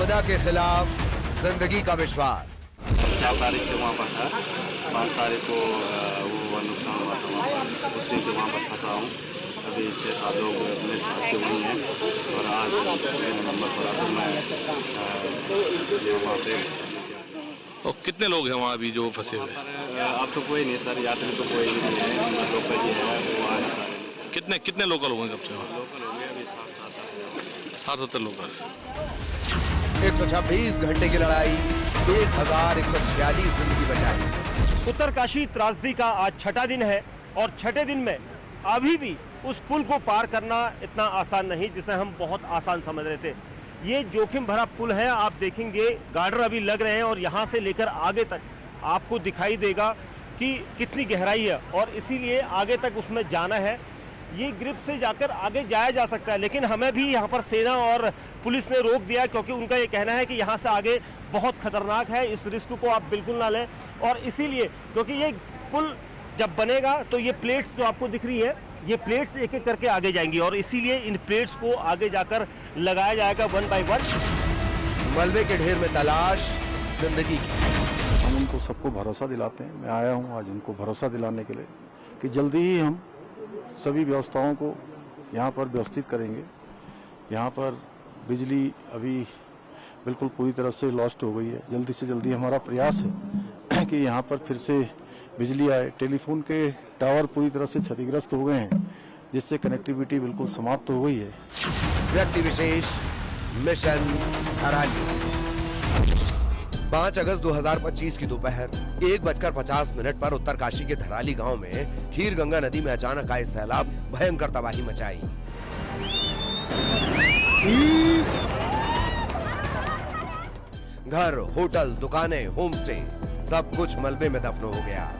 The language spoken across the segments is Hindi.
आपदा के खिलाफ जिंदगी का विश्वास। 4 तारीख से वहाँ पर था, 5 तारीख को वो नुकसान हुआ था वहाँ पर, उस दिन से वहाँ पर फंसा हूँ। अभी 6-7 लोग मेरे साथ के वहीं हैं और आज मेरा नंबर पड़ा तो मैं वहाँ से नीचे आ गया। और कितने लोग हैं वहाँ अभी जो फंसे हुए हैं? अब तो कोई नहीं सर, यात्री तो कोई भी नहीं है, लोकल ही है, वो आ नहीं पा रहे। कितने लोकल होंगे कब से वहाँ? लोकल हो गए अभी 7-7 60-70 लोग हैं। 126 घंटे की लड़ाई, 1146 जिंदगी बचाई। उत्तरकाशी त्रासदी का आज छठा दिन है और छठे दिन में अभी भी उस पुल को पार करना इतना आसान नहीं जिसे हम बहुत आसान समझ रहे थे। ये जोखिम भरा पुल है, आप देखेंगे गार्डर अभी लग रहे हैं और यहाँ से लेकर आगे तक आपको दिखाई देगा कि कितनी गहराई है और इसीलिए आगे तक उसमें जाना है। ये ग्रिप से जाकर आगे जाया जा सकता है, लेकिन हमें भी यहाँ पर सेना और पुलिस ने रोक दिया क्योंकि उनका ये कहना है कि यहाँ से आगे बहुत खतरनाक है, इस रिस्क को आप बिल्कुल ना लें। और इसीलिए क्योंकि ये पुल जब बनेगा तो ये प्लेट्स जो आपको दिख रही है, ये प्लेट्स एक एक करके आगे जाएंगी और इसीलिए इन प्लेट्स को आगे जाकर लगाया जाएगा 1 बाय 1। मलबे के ढेर में तलाश जिंदगी की। हम उनको सबको भरोसा दिलाते हैं। मैं आया हूं आज उनको भरोसा दिलाने के लिए कि जल्दी ही हम सभी व्यवस्थाओं को यहाँ पर व्यवस्थित करेंगे। यहाँ पर बिजली अभी बिल्कुल पूरी तरह से लॉस्ट हो गई है। जल्दी से जल्दी हमारा प्रयास है कि यहाँ पर फिर से बिजली आए। टेलीफोन के टावर पूरी तरह से क्षतिग्रस्त हो गए हैं, जिससे कनेक्टिविटी बिल्कुल समाप्त हो गई है। व्यक्ति विशेष मिशन धराली। 5 अगस्त 2025 की दोपहर 1:50 पर उत्तरकाशी के धराली गांव में खीर गंगा नदी में अचानक आए सैलाब भयंकर तबाही मचाई। घर, होटल, दुकानें, होम स्टे सब कुछ मलबे में दफन हो गया।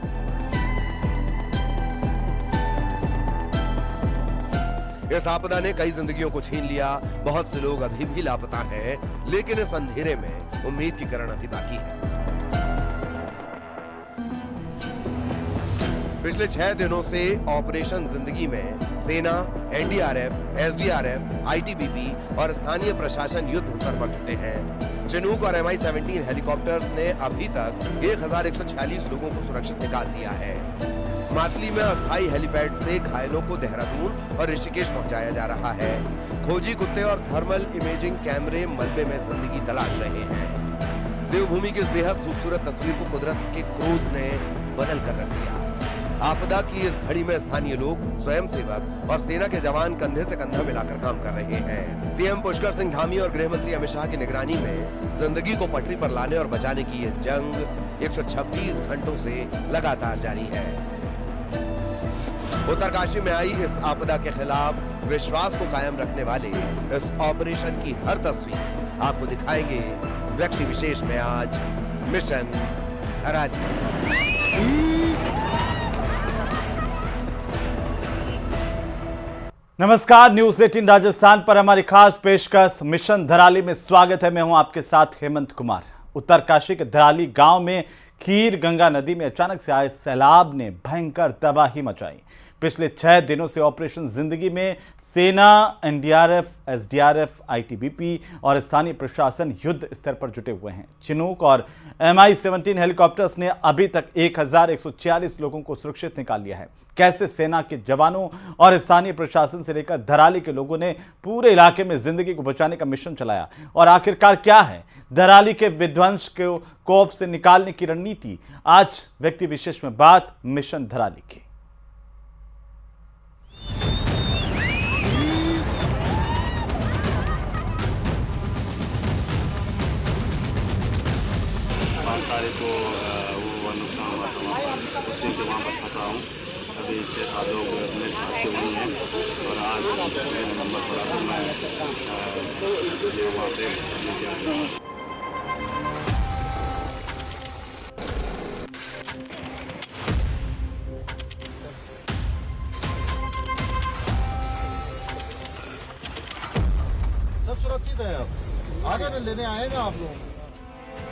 इस आपदा ने कई जिंदगियों को छीन लिया। बहुत से लोग अभी भी लापता हैं, लेकिन इस अंधेरे में उम्मीद की किरण अभी बाकी है। पिछले 6 दिनों से ऑपरेशन जिंदगी में सेना, एनडीआरएफ, एसडीआरएफ, आईटीबीपी और स्थानीय प्रशासन युद्ध स्तर पर जुटे हैं। चिनूक और MI-17 हेलीकॉप्टर्स ने अभी तक 1146 लोगों को सुरक्षित निकाल दिया है। मातली में अस्थायी हेलीपैड से घायलों को देहरादून और ऋषिकेश पहुंचाया जा रहा है। खोजी कुत्ते और थर्मल इमेजिंग कैमरे मलबे में जिंदगी तलाश रहे हैं। देवभूमि की इस बेहद खूबसूरत तस्वीर को कुदरत के क्रोध ने बदल कर रख दिया। आपदा की इस घड़ी में स्थानीय लोग, स्वयंसेवक और सेना के जवान कंधे से कंधा मिलाकर काम कर रहे हैं। सीएम पुष्कर सिंह धामी और गृह मंत्री अमित शाह की निगरानी में जिंदगी को पटरी पर लाने और बचाने की यह जंग 126 घंटों से लगातार जारी है। उत्तरकाशी में आई इस आपदा के खिलाफ विश्वास को कायम रखने वाले इस ऑपरेशन की हर तस्वीर आपको दिखाएंगे व्यक्ति विशेष में आज मिशन धराली। नमस्कार, न्यूज 18 राजस्थान पर हमारी खास पेशकश मिशन धराली में स्वागत है। मैं हूं आपके साथ हेमंत कुमार। उत्तरकाशी के धराली गांव में खीर गंगा नदी में अचानक से आए सैलाब ने भयंकर तबाही मचाई। पिछले 6 दिनों से ऑपरेशन जिंदगी में सेना, एनडीआरएफ, एसडीआरएफ, आईटीबीपी और स्थानीय प्रशासन युद्ध स्तर पर जुटे हुए हैं। चिनूक और MI-17 हेलीकॉप्टर्स ने अभी तक 1146 लोगों को सुरक्षित निकाल लिया है। कैसे सेना के जवानों और स्थानीय प्रशासन से लेकर धराली के लोगों ने पूरे इलाके में जिंदगी को बचाने का मिशन चलाया और आखिरकार क्या है धराली के विध्वंस को कोप से निकालने की रणनीति। आज व्यक्ति विशेष में बात मिशन धराली की। तारीख को वो नुकसान हुआ था वहाँ पर, उस दिन से वहाँ पर फंसा हूँ। अभी 6-7 लोग मेरे साथ के वहीं हैं और आज मेरा नंबर पड़ा तो मैं वहाँ से नीचे आ गया। सब सुरक्षित है। अब आगे तो लेने आए ना आप लोग।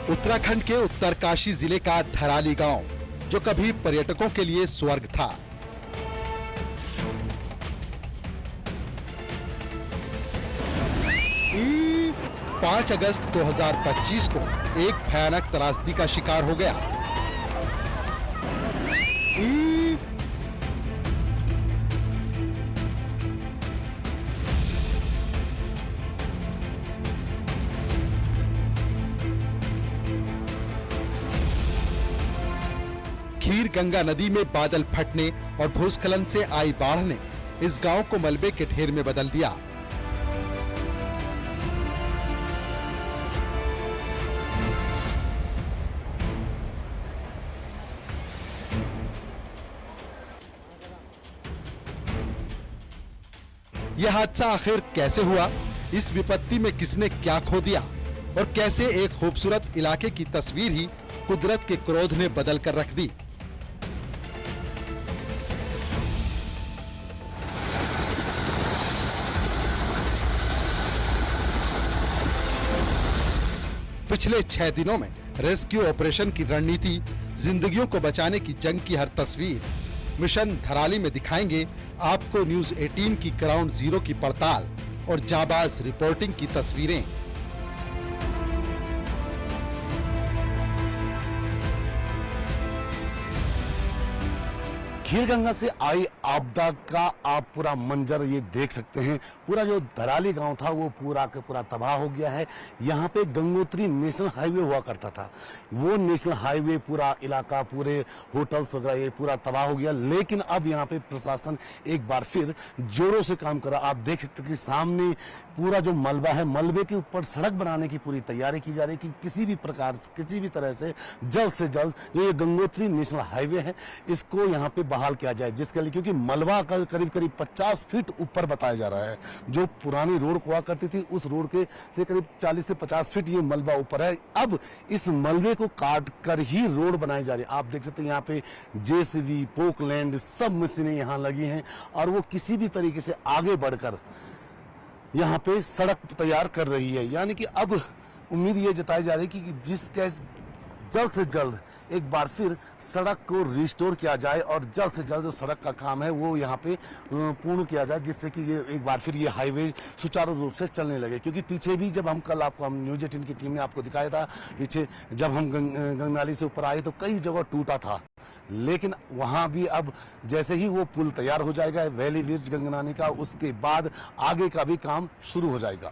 उत्तराखंड के उत्तरकाशी जिले का धराली गांव, जो कभी पर्यटकों के लिए स्वर्ग था, 5 अगस्त 2025 को एक भयानक त्रासदी का शिकार हो गया। खीर गंगा नदी में बादल फटने और भूस्खलन से आई बाढ़ ने इस गांव को मलबे के ढेर में बदल दिया। यह हादसा आखिर कैसे हुआ, इस विपत्ति में किसने क्या खो दिया और कैसे एक खूबसूरत इलाके की तस्वीर ही कुदरत के क्रोध ने बदल कर रख दी। पिछले 6 दिनों में रेस्क्यू ऑपरेशन की रणनीति, जिंदगियों को बचाने की जंग की हर तस्वीर मिशन धराली में दिखाएंगे आपको न्यूज 18 की ग्राउंड जीरो की पड़ताल और जाबाज रिपोर्टिंग की तस्वीरें। खीर गंगा से आई आपदा का आप पूरा मंजर ये देख सकते हैं। पूरा जो धराली गांव था वो पूरा का पूरा तबाह हो गया है। यहाँ पे गंगोत्री नेशनल हाईवे हुआ करता था, वो नेशनल हाईवे पूरा इलाका, पूरे होटल्स वगैरह ये पूरा तबाह हो गया। लेकिन अब यहाँ पे प्रशासन एक बार फिर जोरों से काम कर रहा। आप देख सकते हैं कि सामने पूरा जो मलबा है, मलबे के ऊपर सड़क बनाने की पूरी तैयारी की जा रही है कि किसी भी प्रकार, किसी भी तरह से जल्द जो ये गंगोत्री नेशनल हाईवे है इसको यहाँ पे बहाल किया जाए, जिसके लिए क्योंकि मलबा का करीब 50 फीट ऊपर बताया जा रहा है। जो पुरानी रोड हुआ करती थी उस रोड के से करीब 40 से 50 फीट ये मलबा ऊपर है। अब इस मलबे को काट कर ही रोड बनाई जा रही है। आप देख सकते हैं यहाँ पे जेसीबी, पोकलैंड सब मशीनें यहाँ लगी हैं और वो किसी भी तरीके से आगे बढ़कर यहाँ पे सड़क तैयार कर रही है। यानी कि अब उम्मीद ये जताई जा रही है कि जिसके जल्द से जल्द एक बार फिर सड़क को रिस्टोर किया जाए और जल्द से जल्द जो सड़क का काम है वो यहाँ पे पूर्ण किया जाए, जिससे कि ये एक बार फिर ये हाईवे सुचारू रूप से चलने लगे। क्योंकि पीछे भी जब हम न्यूज 18 की टीम ने आपको दिखाया था, पीछे जब हम गंगनाली से ऊपर आए तो कई जगह टूटा था, लेकिन वहां भी अब जैसे ही वो पुल तैयार हो जाएगा वैली ब्रिज गंगनानी का, उसके बाद आगे का भी काम शुरू हो जाएगा।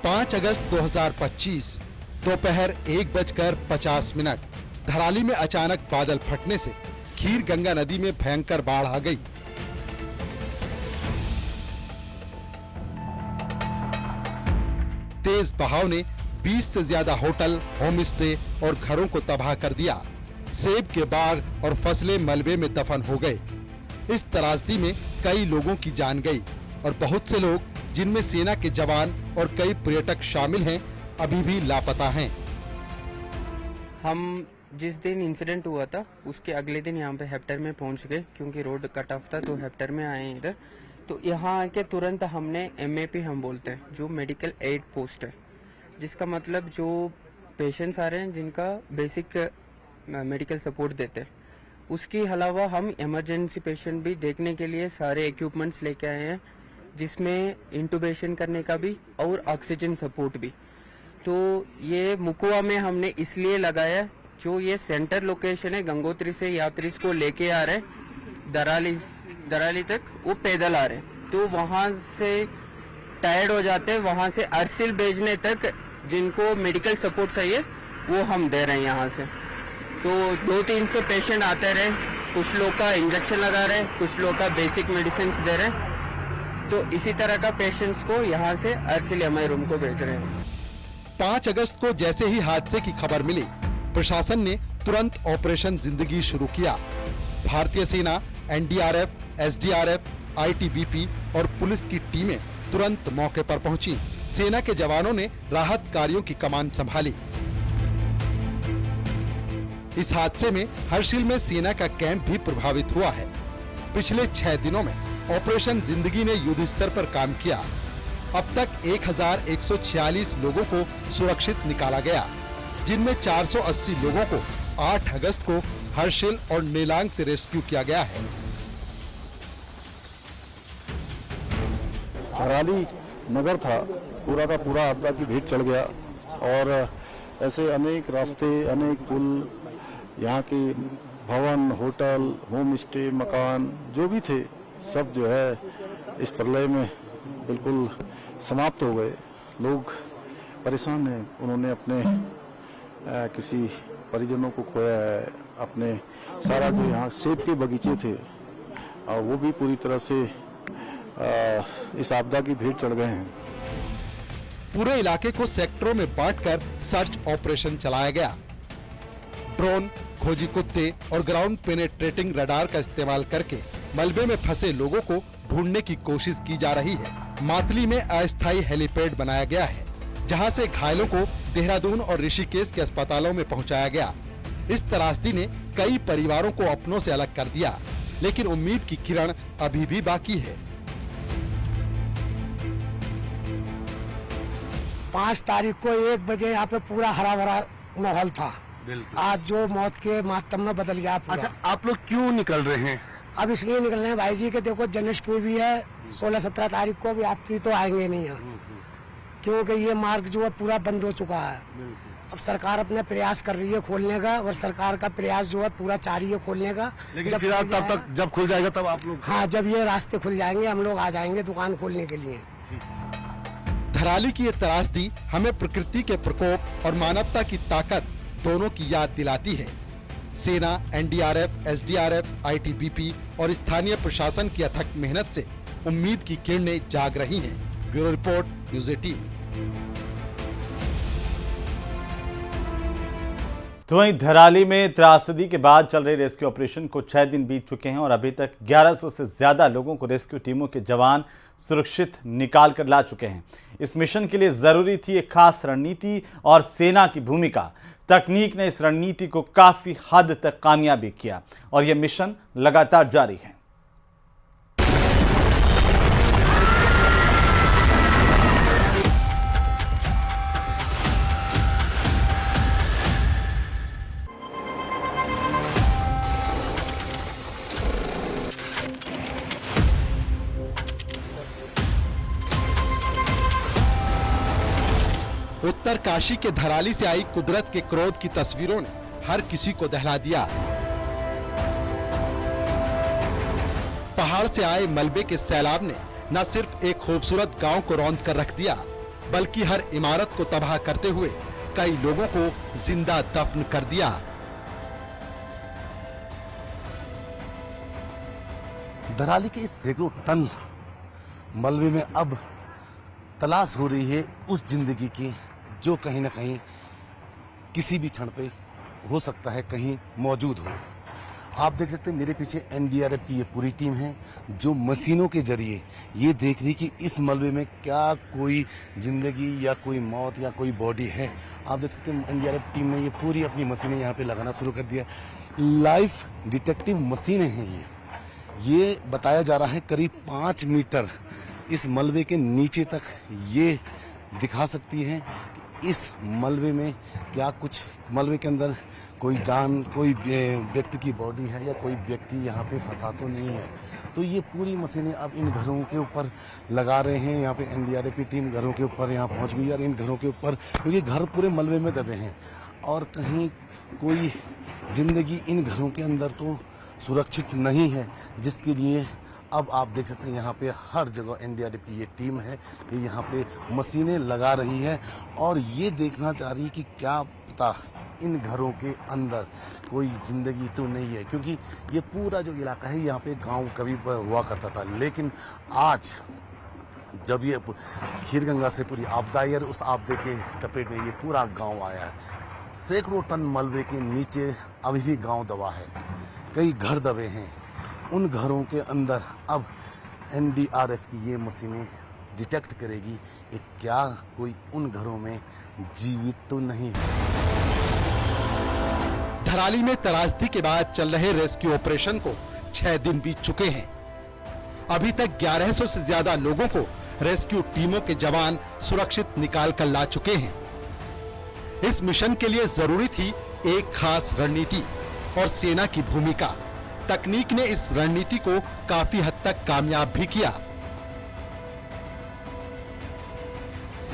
5 अगस्त 2025 दोपहर 1:50 धराली में अचानक बादल फटने से खीर गंगा नदी में भयंकर बाढ़ आ गई। तेज बहाव ने 20 से ज्यादा होटल, होम स्टे और घरों को तबाह कर दिया। सेब के बाग और फसलें मलबे में दफन हो गए। इस त्रासदी में कई लोगों की जान गई और बहुत से लोग, जिनमें सेना के जवान और कई पर्यटक शामिल हैं, अभी भी लापता हैं। हम जिस दिन इंसिडेंट हुआ था उसके अगले दिन यहाँ पे हेप्टर में पहुँच गए, क्योंकि रोड कट ऑफ था तो हेप्टर में आए इधर। तो यहाँ आके तुरंत हमने MAP हम बोलते हैं, जो मेडिकल एड पोस्ट है, जिसका मतलब जो पेशेंट्स आ रहे हैं जिनका बेसिक मेडिकल सपोर्ट देते हैं, उसके अलावा हम इमरजेंसी पेशेंट भी देखने के लिए सारे इक्विपमेंट्स लेके आए हैं, जिसमें इंटूबेशन करने का भी और ऑक्सीजन सपोर्ट भी। तो ये मुकुआ में हमने इसलिए लगाया, जो ये सेंटर लोकेशन है, गंगोत्री से यात्री को लेके आ रहे दराली तक, वो पैदल आ रहे, तो वहाँ से टायर्ड हो जाते हैं, वहाँ से अरसिल भेजने तक जिनको मेडिकल सपोर्ट चाहिए वो हम दे रहे हैं यहाँ से। तो 2-3 से पेशेंट आते रहे, कुछ लोग का इंजेक्शन लगा रहे, कुछ लोग का बेसिक मेडिसिन दे रहे, तो इसी तरह का पेशेंट्स को यहाँ से अरसिल MI रूम को भेज रहे हैं। 5 अगस्त को जैसे ही हादसे की खबर मिली, प्रशासन ने तुरंत ऑपरेशन जिंदगी शुरू किया। भारतीय सेना, NDRF, SDRF, ITBP और पुलिस की टीमें तुरंत मौके पर पहुंची। सेना के जवानों ने राहत कार्यों की कमान संभाली। इस हादसे में हर्षिल में सेना का कैंप भी प्रभावित हुआ है। पिछले 6 दिनों में ऑपरेशन जिंदगी ने युद्ध स्तर पर काम किया। अब तक 1146 लोगों को सुरक्षित निकाला गया, जिनमें 480 लोगों को 8 अगस्त को हर्षिल और नेलांग से रेस्क्यू किया गया है। धराली नगर था पूरा का पूरा आपदा की भेंट चढ़ गया और ऐसे अनेक रास्ते, अनेक पुल, यहाँ के भवन, होटल, होम स्टे, मकान जो भी थे सब जो है इस प्रलय में बिल्कुल समाप्त हो गए। लोग परेशान हैं, उन्होंने अपने किसी परिजनों को खोया है, अपने सारा जो यहाँ सेब के बगीचे थे वो भी पूरी तरह से इस आपदा की भेंट चढ़ गए हैं। पूरे इलाके को सेक्टरों में बांटकर सर्च ऑपरेशन चलाया गया। ड्रोन, खोजी कुत्ते और ग्राउंड पेनेट्रेटिंग रडार का इस्तेमाल करके मलबे में फंसे लोगों को ढूंढने की कोशिश की जा रही है। मातली में अस्थायी हेलीपैड बनाया गया है, जहां से घायलों को देहरादून और ऋषिकेश के अस्पतालों में पहुंचाया गया। इस त्रासदी ने कई परिवारों को अपनों से अलग कर दिया, लेकिन उम्मीद की किरण अभी भी बाकी है। 5 तारीख को 1 बजे यहाँ पे पूरा हरा भरा माहौल था। आज जो मौत के मातम में बदल गया पूरा। अच्छा, आप लोग क्यों निकल रहे हैं? अब इसलिए निकल रहे हैं भाई जी के देखो जन्माष्टमी भी है, 16-17 तारीख को भी यात्री तो आएंगे नहीं यहाँ, क्योंकि ये मार्ग जो है पूरा बंद हो चुका है। अब सरकार अपने प्रयास कर रही है खोलने का, और सरकार का प्रयास जो है पूरा जारी है खोलने का। लेकिन फिर तब तक जब खुल जाएगा तब आप लोग? हाँ, जब ये रास्ते खुल जाएंगे हम लोग आ जाएंगे दुकान खोलने के लिए। धराली की ये त्रासदी हमें प्रकृति के प्रकोप और मानवता की ताकत दोनों की याद दिलाती है। सेना, एनडीआरएफ, एसडीआरएफ, आईटीबीपी और स्थानीय प्रशासन की अथक मेहनत से उम्मीद की किरणें जाग रही हैं। Bureau report, news 18। तो वहीं धराली में त्रासदी के बाद चल रहे रेस्क्यू ऑपरेशन को 6 दिन बीत चुके हैं और अभी तक 1100 से ज्यादा लोगों को रेस्क्यू टीमों के जवान सुरक्षित निकाल कर ला चुके हैं। इस मिशन के लिए जरूरी थी एक खास रणनीति और सेना की भूमिका। तकनीक ने इस रणनीति को काफी हद तक कामयाबी किया और यह मिशन लगातार जारी है। उत्तर काशी के धराली से आई कुदरत के क्रोध की तस्वीरों ने हर किसी को दहला दिया। पहाड़ से आए मलबे के सैलाब ने न सिर्फ एक खूबसूरत गांव को रौंद कर रख दिया, बल्कि हर इमारत को तबाह करते हुए कई लोगों को जिंदा दफन कर दिया। धराली के इस सैकड़ों टन मलबे में अब तलाश हो रही है उस जिंदगी की जो कहीं ना कहीं किसी भी क्षण पे हो सकता है कहीं मौजूद हो। आप देख सकते हैं मेरे पीछे एनडीआरएफ की ये पूरी टीम है जो मशीनों के जरिए ये देख रही कि इस मलबे में क्या कोई जिंदगी या कोई मौत या कोई बॉडी है। आप देख सकते हैं एनडीआरएफ टीम ने ये पूरी अपनी मशीनें यहाँ पे लगाना शुरू कर दिया। लाइफ डिटेक्टिव मशीनें हैं ये बताया जा रहा है करीब 5 मीटर इस मलबे के नीचे तक ये दिखा सकती है कि इस मलबे में क्या कुछ मलबे के अंदर कोई जान, कोई व्यक्ति की बॉडी है या कोई व्यक्ति यहाँ पे फंसा तो नहीं है। तो ये पूरी मशीनें अब इन घरों के ऊपर लगा रहे हैं। यहाँ पे एनडीआरएफ की टीम घरों के ऊपर यहाँ पहुँच गई और इन घरों के ऊपर क्योंकि घर पूरे मलबे में दबे हैं और कहीं कोई जिंदगी इन घरों के अंदर तो सुरक्षित नहीं है, जिसके लिए अब आप देख सकते हैं यहाँ पे हर जगह एनडीआरएफ की ये टीम है ये यहाँ पे मशीनें लगा रही है और ये देखना चाह रही है कि क्या पता इन घरों के अंदर कोई जिंदगी तो नहीं है, क्योंकि ये पूरा जो इलाका है यहाँ पे गांव कभी हुआ करता था। लेकिन आज जब ये खीरगंगा से पूरी आपदा आई और उस आपदे के चपेट में ये पूरा गाँव आया है, सैकड़ों टन मलबे के नीचे अभी भी गाँव दबा है, कई घर दबे हैं। उन घरों के अंदर अब एनडीआरएफ की ये मशीनें डिटेक्ट करेगी कि क्या कोई उन घरों में जीवित तो नहीं है। धराली में त्रासदी के बाद चल रहे रेस्क्यू ऑपरेशन को 6 दिन बीत चुके हैं। अभी तक 1100 से ज्यादा लोगों को रेस्क्यू टीमों के जवान सुरक्षित निकाल कर ला चुके हैं। इस मिशन के लिए जरूरी थी एक खास रणनीति और सेना की भूमिका। तकनीक ने इस रणनीति को काफी हद तक कामयाब भी किया।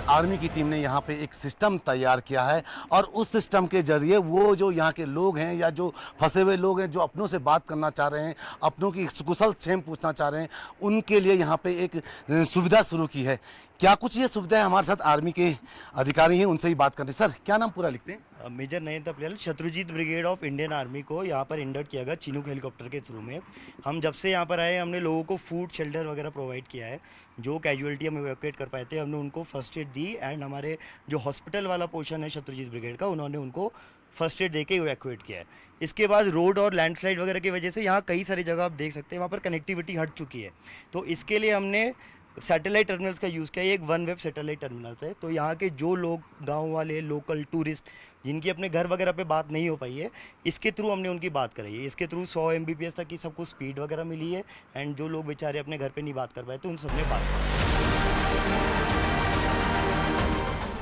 आर्मी की टीम ने यहाँ पे एक सिस्टम तैयार किया है और उस सिस्टम के जरिए वो जो यहाँ के लोग हैं या जो फंसे हुए लोग हैं जो अपनों से बात करना चाह रहे हैं, अपनों की कुशल क्षेम पूछना चाह रहे हैं, उनके लिए यहाँ पे एक सुविधा शुरू की है। क्या कुछ ये सुविधा है? हमारे साथ आर्मी के अधिकारी हैं, उनसे ही बात करते हैं। सर, क्या नाम पूरा लिखते हैं? Major Nayan Tapliyal, Shatrujeet brigade of Indian army को यहाँ पर इंडक्ट किया गया चिनूक हेलीकॉप्टर के थ्रू में। हम जब से यहाँ पर आए हमने लोगों को फूड शेल्टर वगैरह प्रोवाइड किया है। जो कैजुअलिटी हम इवैक्यूएट कर पाए थे हमने उनको फर्स्ट एड दी एंड हमारे जो हॉस्पिटल वाला पोर्शन है शत्रुजीत ब्रिगेड का, उन्होंने उनको फर्स्ट एड देके इवैक्यूएट किया है। इसके बाद रोड और लैंडस्लाइड वगैरह की वजह से यहाँ कई सारी जगह आप देख सकते हैं वहाँ पर कनेक्टिविटी हट चुकी है। तो इसके लिए हमने सैटेलाइट टर्मिनल्स का यूज़ किया है। एक वन वेब सैटेलाइट टर्मिनल्स है, तो यहाँ के जो लोग गांव वाले लोकल टूरिस्ट जिनकी अपने घर वगैरह पे बात नहीं हो पाई है, इसके थ्रू हमने उनकी बात कराई है। इसके थ्रू 100 Mbps तक की सबको स्पीड वगैरह मिली है एंड जो लोग बेचारे अपने घर पे नहीं बात कर पाए तो उन सब ने बात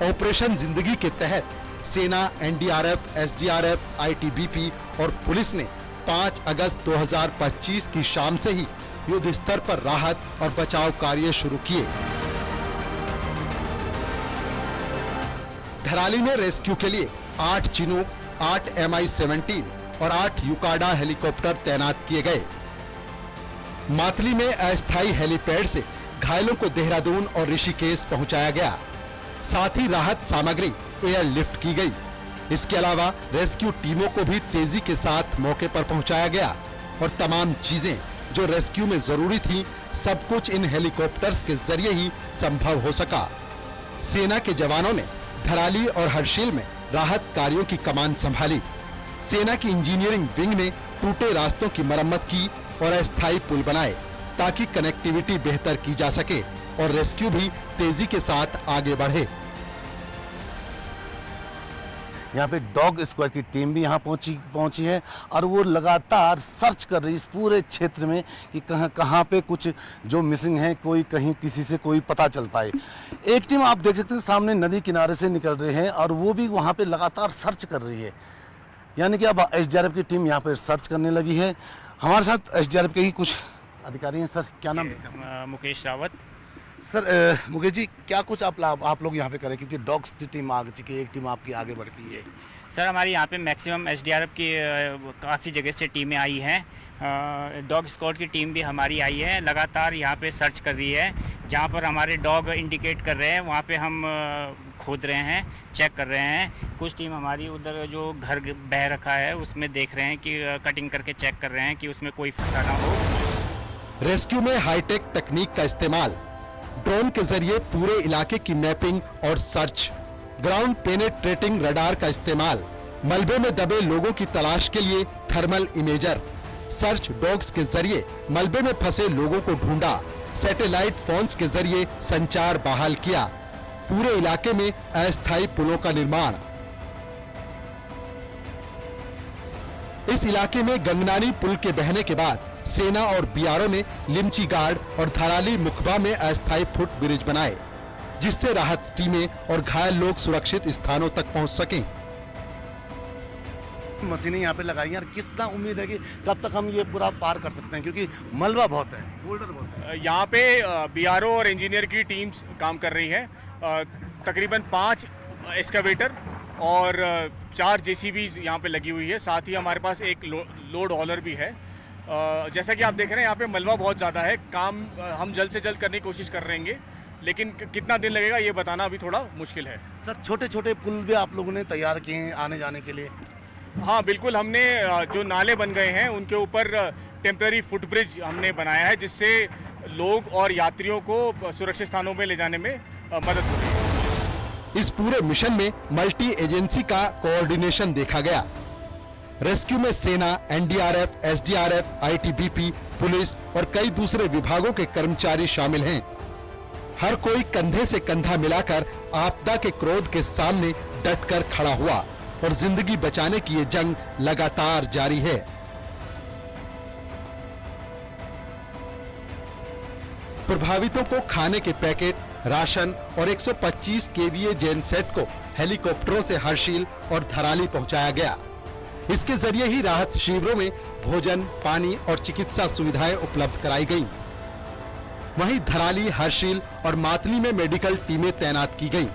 की। ऑपरेशन जिंदगी के तहत सेना, एनडीआरएफ, एसडीआरएफ, आईटीबीपी और पुलिस ने 5 अगस्त 2025 की शाम से ही युद्ध स्तर पर राहत और बचाव कार्य शुरू किए। धराली में रेस्क्यू के लिए 8 चिनूक, 8 MI-17 और 8 युकाडा हेलीकॉप्टर तैनात किए गए। मातली में अस्थायी हेलीपैड से घायलों को देहरादून और ऋषिकेश पहुंचाया गया। साथ ही राहत सामग्री एयरलिफ्ट की गई। इसके अलावा रेस्क्यू टीमों को भी तेजी के साथ मौके पर पहुंचाया गया और तमाम चीजें जो रेस्क्यू में जरूरी थी सब कुछ इन हेलीकॉप्टर्स के जरिए ही संभव हो सका। सेना के जवानों ने धराली और हर्षिल में राहत कार्यों की कमान संभाली। सेना की इंजीनियरिंग विंग ने टूटे रास्तों की मरम्मत की और अस्थायी पुल बनाए ताकि कनेक्टिविटी बेहतर की जा सके और रेस्क्यू भी तेजी के साथ आगे बढ़े। यहाँ पे डॉग स्क्वाड की टीम भी यहाँ पहुंची है और वो लगातार सर्च कर रही है इस पूरे क्षेत्र में कि कहाँ पे कुछ जो मिसिंग है, कोई कहीं किसी से कोई पता चल पाए। एक टीम आप देख सकते हैं सामने नदी किनारे से निकल रहे हैं और वो भी वहाँ पे लगातार सर्च कर रही है। यानी कि अब एसडीआरएफ की टीम यहाँ पे सर्च करने लगी है। हमारे साथ एसडीआरएफ के ही कुछ अधिकारी हैं। सर, क्या नाम? मुकेश रावत। सर, मुकेश जी, क्या कुछ आप लोग यहाँ पे करें, क्योंकि डॉग्स की टीम आ चुकी है, एक टीम आपकी आगे बढ़ गई है। सर, हमारी यहाँ पे मैक्सिमम एसडीआरएफ की काफ़ी जगह से टीमें आई हैं। डॉग स्क्वाड की टीम भी हमारी आई है, लगातार यहाँ पे सर्च कर रही है। जहाँ पर हमारे डॉग इंडिकेट कर रहे हैं वहाँ पे हम खोद रहे हैं, चेक कर रहे हैं। कुछ टीम हमारी उधर जो घर बह रखा है उसमें देख रहे हैं कि कटिंग करके चेक कर रहे हैं कि उसमें कोई फंसा ना हो। रेस्क्यू में हाईटेक तकनीक का इस्तेमाल, ड्रोन के जरिए पूरे इलाके की मैपिंग और सर्च, ग्राउंड पेनेट्रेटिंग रडार का इस्तेमाल, मलबे में दबे लोगों की तलाश के लिए थर्मल इमेजर, सर्च डॉग्स के जरिए मलबे में फंसे लोगों को ढूंढा, सैटेलाइट फोन्स के जरिए संचार बहाल किया, पूरे इलाके में अस्थायी पुलों का निर्माण। इस इलाके में गंगनानी पुल के बहने के बाद सेना और बीआरओ ने लिमची गार्ड और धराली मुखबा में अस्थायी फुट ब्रिज बनाए, जिससे राहत टीमें और घायल लोग सुरक्षित स्थानों तक पहुंच सकें। मशीनें यहाँ पे लगाई हैं और कितना उम्मीद है कि कब तक हम ये पूरा पार कर सकते हैं, क्योंकि मलबा बहुत है, बोल्डर बहुत है। यहाँ पे बीआरओ और इंजीनियर की टीम्स काम कर रही है। तकरीबन 5 एक्सकावेटर और 4 जेसीबीज यहाँ पे लगी हुई है। साथ ही हमारे पास एक लोड हॉलर भी है। जैसा कि आप देख रहे हैं यहाँ पे मलबा बहुत ज़्यादा है। काम हम जल्द से जल्द करने की कोशिश कर रहेंगे, लेकिन कितना दिन लगेगा ये बताना अभी थोड़ा मुश्किल है। सर, छोटे छोटे पुल भी आप लोगों ने तैयार किए हैं आने जाने के लिए? हाँ बिल्कुल, हमने जो नाले बन गए हैं उनके ऊपर टेम्पररी फुटब्रिज हमने बनाया है, जिससे लोग और यात्रियों को सुरक्षित स्थानों में ले जाने में मदद होगी। इस पूरे मिशन में मल्टी एजेंसी का कोऑर्डिनेशन देखा गया। रेस्क्यू में सेना, एनडीआरएफ, एसडीआरएफ, आईटीबीपी, पुलिस और कई दूसरे विभागों के कर्मचारी शामिल हैं। हर कोई कंधे से कंधा मिलाकर आपदा के क्रोध के सामने डटकर खड़ा हुआ और जिंदगी बचाने की ये जंग लगातार जारी है। प्रभावितों को खाने के पैकेट, राशन और 125 केवीए जेनसेट को हेलीकॉप्टरों से हर्षिल और धराली पहुंचाया गया। इसके जरिए ही राहत शिविरों में भोजन, पानी और चिकित्सा सुविधाएं उपलब्ध कराई गईं। वहीं धराली, हर्षिल और मातली में मेडिकल टीमें तैनात की गईं।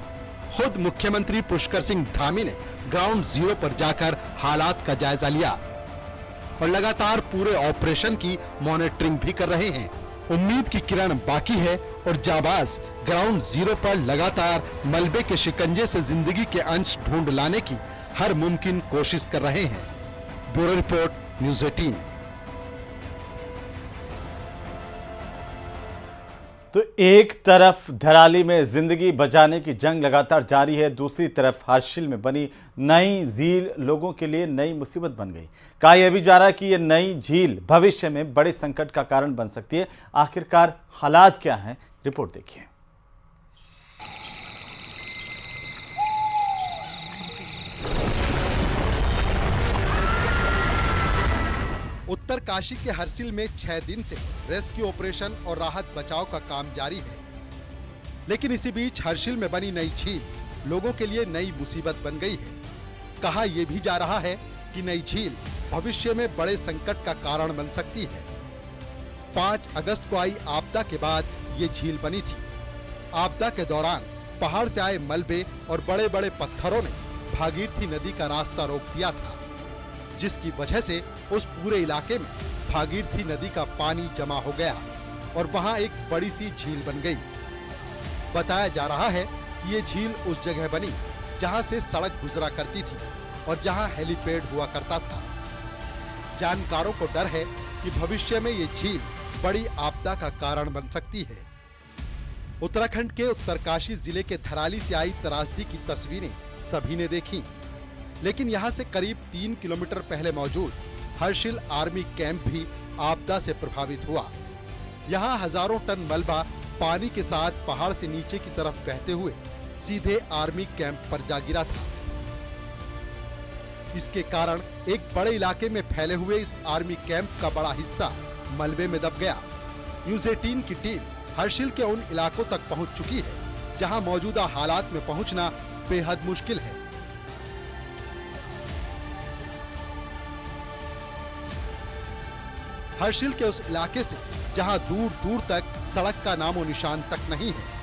खुद मुख्यमंत्री पुष्कर सिंह धामी ने ग्राउंड जीरो पर जाकर हालात का जायजा लिया और लगातार पूरे ऑपरेशन की मॉनिटरिंग भी कर रहे हैं। उम्मीद की किरण बाकी है और जाबाज ग्राउंड जीरो पर लगातार मलबे के शिकंजे से जिंदगी के अंश ढूंढ लाने की हर मुमकिन कोशिश कर रहे हैं। Bureau report, news 18। तो एक तरफ धराली में जिंदगी बचाने की जंग लगातार जारी है, दूसरी तरफ हर्षिल में बनी नई झील लोगों के लिए नई मुसीबत बन गई। कहा यह भी जा रहा है कि यह नई झील भविष्य में बड़े संकट का कारण बन सकती है। आखिरकार हालात क्या हैं, रिपोर्ट देखिए। उत्तरकाशी के हर्षिल में 6 दिन से रेस्क्यू ऑपरेशन और राहत बचाव का काम जारी है, लेकिन इसी बीच हर्षिल में बनी नई झील लोगों के लिए नई मुसीबत बन गई है। कहा यह भी जा रहा है कि नई झील भविष्य में बड़े संकट का कारण बन सकती है। 5 अगस्त को आई आपदा के बाद ये झील बनी थी। आपदा के दौरान पहाड़ से आए मलबे और बड़े बड़े पत्थरों ने भागीरथी नदी का रास्ता रोक दिया था, जिसकी वजह से उस पूरे इलाके में भागीरथी नदी का पानी जमा हो गया और वहां एक बड़ी सी झील बन गई। बताया जा रहा है कि ये झील उस जगह बनी जहां से सड़क गुजरा करती थी और जहां हेलीपैड हुआ करता था। जानकारों को डर है कि भविष्य में ये झील बड़ी आपदा का कारण बन सकती है। उत्तराखंड के उत्तरकाशी जिले के धराली से आई त्रासदी की तस्वीरें सभी ने देखी, लेकिन यहां से करीब 3 किलोमीटर पहले मौजूद हर्षिल आर्मी कैंप भी आपदा से प्रभावित हुआ। यहां हजारों टन मलबा पानी के साथ पहाड़ से नीचे की तरफ बहते हुए सीधे आर्मी कैंप पर जा गिरा था। इसके कारण एक बड़े इलाके में फैले हुए इस आर्मी कैंप का बड़ा हिस्सा मलबे में दब गया। न्यूज़ 18 की टीम हर्षिल के उन इलाकों तक पहुंच चुकी है जहां मौजूदा हालात में पहुंचना बेहद मुश्किल है। हर्षिल के उस इलाके से जहां दूर दूर तक सड़क का नामो निशान तक नहीं है।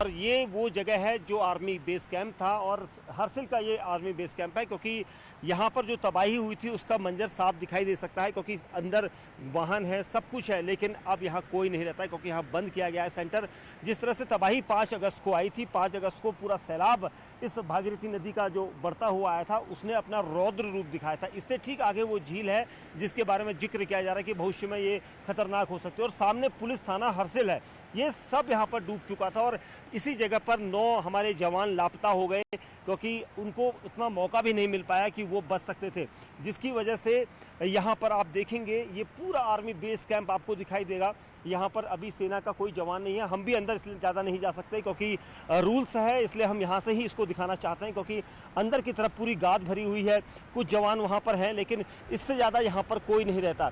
और ये वो जगह है जो आर्मी बेस कैंप था और हर्षिल का ये आर्मी बेस कैंप है, क्योंकि यहाँ पर जो तबाही हुई थी उसका मंजर साफ दिखाई दे सकता है, क्योंकि अंदर वाहन है, सब कुछ है, लेकिन अब यहाँ कोई नहीं रहता है क्योंकि यहाँ बंद किया गया है सेंटर। जिस तरह से तबाही 5 अगस्त को आई थी, 5 अगस्त को पूरा सैलाब इस भागीरथी नदी का जो बढ़ता हुआ आया था उसने अपना रौद्र रूप दिखाया था। इससे ठीक आगे वो झील है जिसके बारे में जिक्र किया जा रहा है कि भविष्य में ये खतरनाक हो सकती है। और सामने पुलिस थाना हर्षिल है, ये सब यहाँ पर डूब चुका था और इसी जगह पर 9 हमारे जवान लापता हो गए, क्योंकि उनको उतना मौका भी नहीं मिल पाया कि वो बच सकते थे, जिसकी वजह से यहाँ पर आप देखेंगे ये पूरा आर्मी बेस कैंप आपको दिखाई देगा। यहाँ पर अभी सेना का कोई जवान नहीं है, हम भी अंदर इसलिए ज़्यादा नहीं जा सकते क्योंकि रूल्स है, इसलिए हम यहाँ से ही इसको दिखाना चाहते हैं, क्योंकि अंदर की तरफ पूरी गाद भरी हुई है, कुछ जवान वहाँ पर हैं, लेकिन इससे ज़्यादा यहाँ पर कोई नहीं रहता।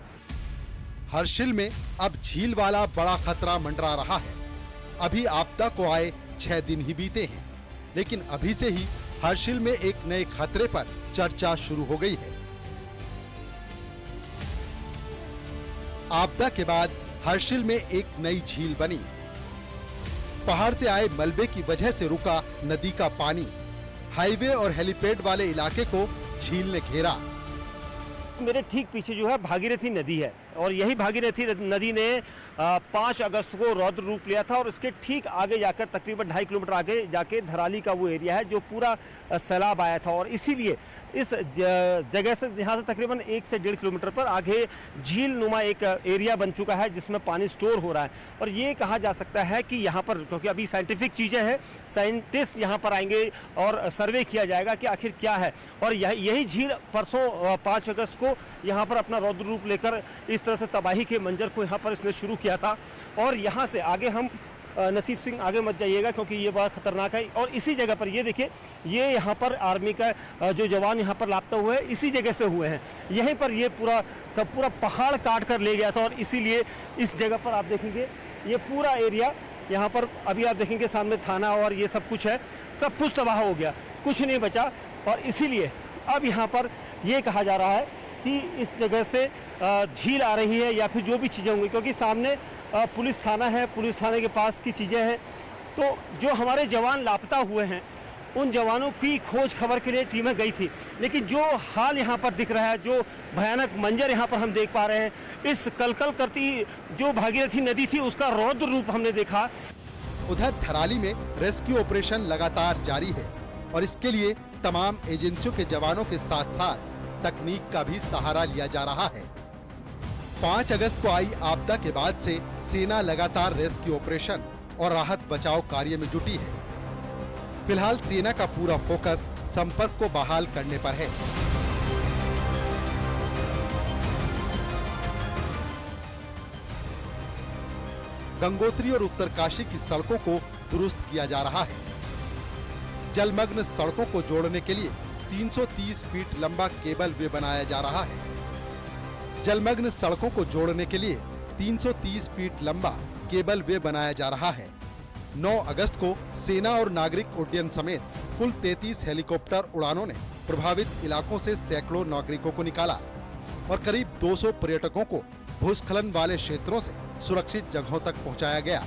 हर्षिल में अब झील वाला बड़ा खतरा मंडरा रहा है। अभी आपदा को आए 6 दिन ही बीते हैं, लेकिन अभी से ही हर्षिल में एक नए खतरे पर चर्चा शुरू हो गई है। आपदा के बाद हर्षिल में एक नई झील बनी। पहाड़ से आए मलबे की वजह से रुका नदी का पानी। हाईवे और हेलीपैड वाले इलाके को झील ने घेरा। मेरे ठीक पीछे जो है भागीरथी नदी है और यही भागीरथी नदी ने 5 अगस्त को रौद्र रूप लिया था और इसके ठीक आगे जाकर तकरीबन 2.5 किलोमीटर आगे जाके धराली का वो एरिया है जो पूरा सैलाब आया था। और इसीलिए इस जगह से यहाँ से तकरीबन 1 से 1.5 किलोमीटर पर आगे झील नुमा एक एरिया बन चुका है जिसमें पानी स्टोर हो रहा है। और ये कहा जा सकता है कि यहाँ पर, क्योंकि अभी साइंटिफिक चीज़ें हैं, साइंटिस्ट यहाँ पर आएंगे और सर्वे किया जाएगा कि आखिर क्या है। और यही झील परसों 5 अगस्त को यहाँ पर अपना रौद्र रूप लेकर इस तरह से तबाही के मंजर को यहाँ पर इसने शुरू किया था। और यहाँ से आगे हम नसीब सिंह आगे मत जाइएगा क्योंकि ये बहुत खतरनाक है। और इसी जगह पर ये देखिए, ये यहाँ पर आर्मी का जो जवान यहाँ पर लापता हुए हैं इसी जगह से हुए हैं। यहीं पर ये पूरा पहाड़ काट कर ले गया था और इसीलिए इस जगह पर आप देखेंगे ये पूरा एरिया, यहाँ पर अभी आप देखेंगे सामने थाना और ये सब कुछ है, सब कुछ तबाह हो गया, कुछ नहीं बचा। और इसीलिए अब यहाँ पर ये कहा जा रहा है कि इस जगह से झील आ रही है या फिर जो भी चीज़ें होंगी, क्योंकि सामने पुलिस थाना है, पुलिस थाने के पास की चीज़ें हैं। तो जो हमारे जवान लापता हुए हैं उन जवानों की खोज खबर के लिए टीमें गई थी, लेकिन जो हाल यहाँ पर दिख रहा है, जो भयानक मंजर यहाँ पर हम देख पा रहे हैं, इस कलकल करती जो भागीरथी नदी थी उसका रौद्र रूप हमने देखा। उधर थराली में रेस्क्यू ऑपरेशन लगातार जारी है और इसके लिए तमाम एजेंसियों के जवानों के साथ साथ तकनीक का भी सहारा लिया जा रहा है। 5 अगस्त को आई आपदा के बाद से सेना लगातार रेस्क्यू ऑपरेशन और राहत बचाव कार्य में जुटी है। फिलहाल सेना का पूरा फोकस संपर्क को बहाल करने पर है। गंगोत्री और उत्तरकाशी की सड़कों को दुरुस्त किया जा रहा है। जलमग्न सड़कों को जोड़ने के लिए 330 फीट लंबा केबल वे बनाया जा रहा है। जलमग्न सड़कों को जोड़ने के लिए 330 फीट लंबा केबल वे बनाया जा रहा है। 9 अगस्त को सेना और नागरिक उड्डयन समेत कुल 33 हेलीकॉप्टर उड़ानों ने प्रभावित इलाकों से सैकड़ों नागरिकों को निकाला और करीब 200 पर्यटकों को भूस्खलन वाले क्षेत्रों से सुरक्षित जगहों तक पहुंचाया गया।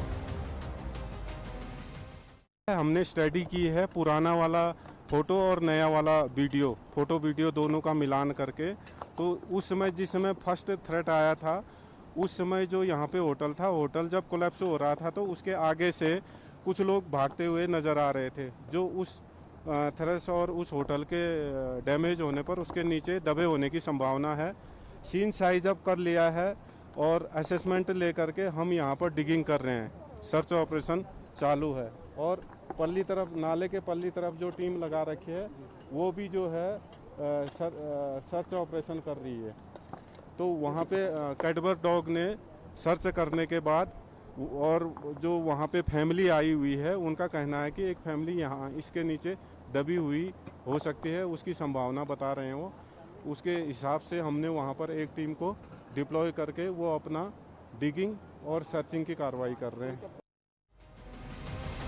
हमने स्टडी की है पुराना वाला फोटो और नया वाला वीडियो, फोटो वीडियो दोनों का मिलान करके। तो उस समय जिस समय फर्स्ट थ्रेट आया था उस समय जो यहाँ पे होटल था, होटल जब कोलैप्स हो रहा था तो उसके आगे से कुछ लोग भागते हुए नज़र आ रहे थे, जो उस थ्रेस और उस होटल के डैमेज होने पर उसके नीचे दबे होने की संभावना है। सीन साइज अप कर लिया है और असेसमेंट लेकर के हम यहाँ पर डिगिंग कर रहे हैं। सर्च ऑपरेशन चालू है और पल्ली तरफ, नाले के पल्ली तरफ जो टीम लगा रखी है वो भी जो है सर्च ऑपरेशन कर रही है। तो वहाँ पे कैडबर डॉग ने सर्च करने के बाद और जो वहाँ पे फैमिली आई हुई है उनका कहना है कि एक फैमिली यहाँ इसके नीचे दबी हुई हो सकती है, उसकी संभावना बता रहे हैं वो। उसके हिसाब से हमने वहाँ पर एक टीम को डिप्लॉय करके वो अपना डिगिंग और सर्चिंग की कार्रवाई कर रहे हैं।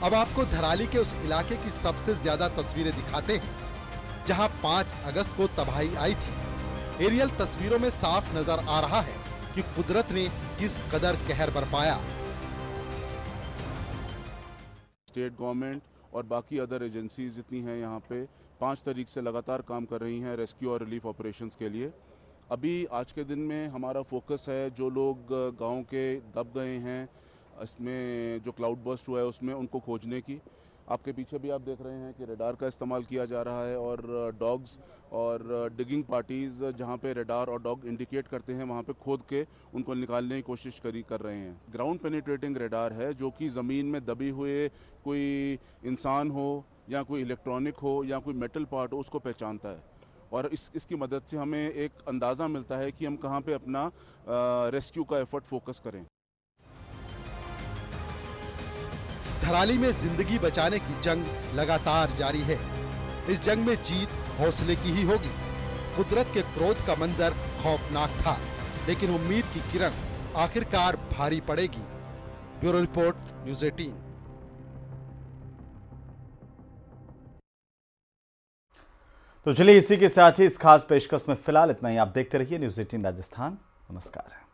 अब आपको धराली के उस इलाके की सबसे ज्यादा तस्वीरें दिखाते हैं जहां 5 अगस्त को तबाही आई थी। एरियल तस्वीरों में साफ नजर आ रहा है कि कुदरत ने किस कदर कहर बरपाया। स्टेट गवर्नमेंट और बाकी अदर एजेंसीज जितनी हैं यहाँ पे 5 तारीख से लगातार काम कर रही हैं रेस्क्यू और रिलीफ ऑपरेशंस के लिए। अभी आज के दिन में हमारा फोकस है जो लोग गांव के दब गए हैं, इसमें जो क्लाउड बर्स्ट हुआ है उसमें उनको खोजने की। आपके पीछे भी आप देख रहे हैं कि रडार का इस्तेमाल किया जा रहा है और डॉग्स और डिगिंग पार्टीज जहां पे रडार और डॉग इंडिकेट करते हैं वहां पे खोद के उनको निकालने की कोशिश कर रहे हैं। ग्राउंड पेनिट्रेटिंग रडार है जो कि ज़मीन में दबे हुए कोई इंसान हो या कोई इलेक्ट्रॉनिक हो या कोई मेटल पार्ट हो उसको पहचानता है और इसकी मदद से हमें एक अंदाज़ा मिलता है कि हम कहाँ पे अपना रेस्क्यू का एफर्ट फोकस करें। धराली में जिंदगी बचाने की जंग लगातार जारी है। इस जंग में जीत हौसले की ही होगी। कुदरत के क्रोध का मंजर खौफनाक था, लेकिन उम्मीद की किरण आखिरकार भारी पड़ेगी। Bureau report, news 18। तो चलिए इसी के साथ ही इस खास पेशकश में फिलहाल इतना ही। आप देखते रहिए न्यूज़ 18 राजस्थान। नमस्कार।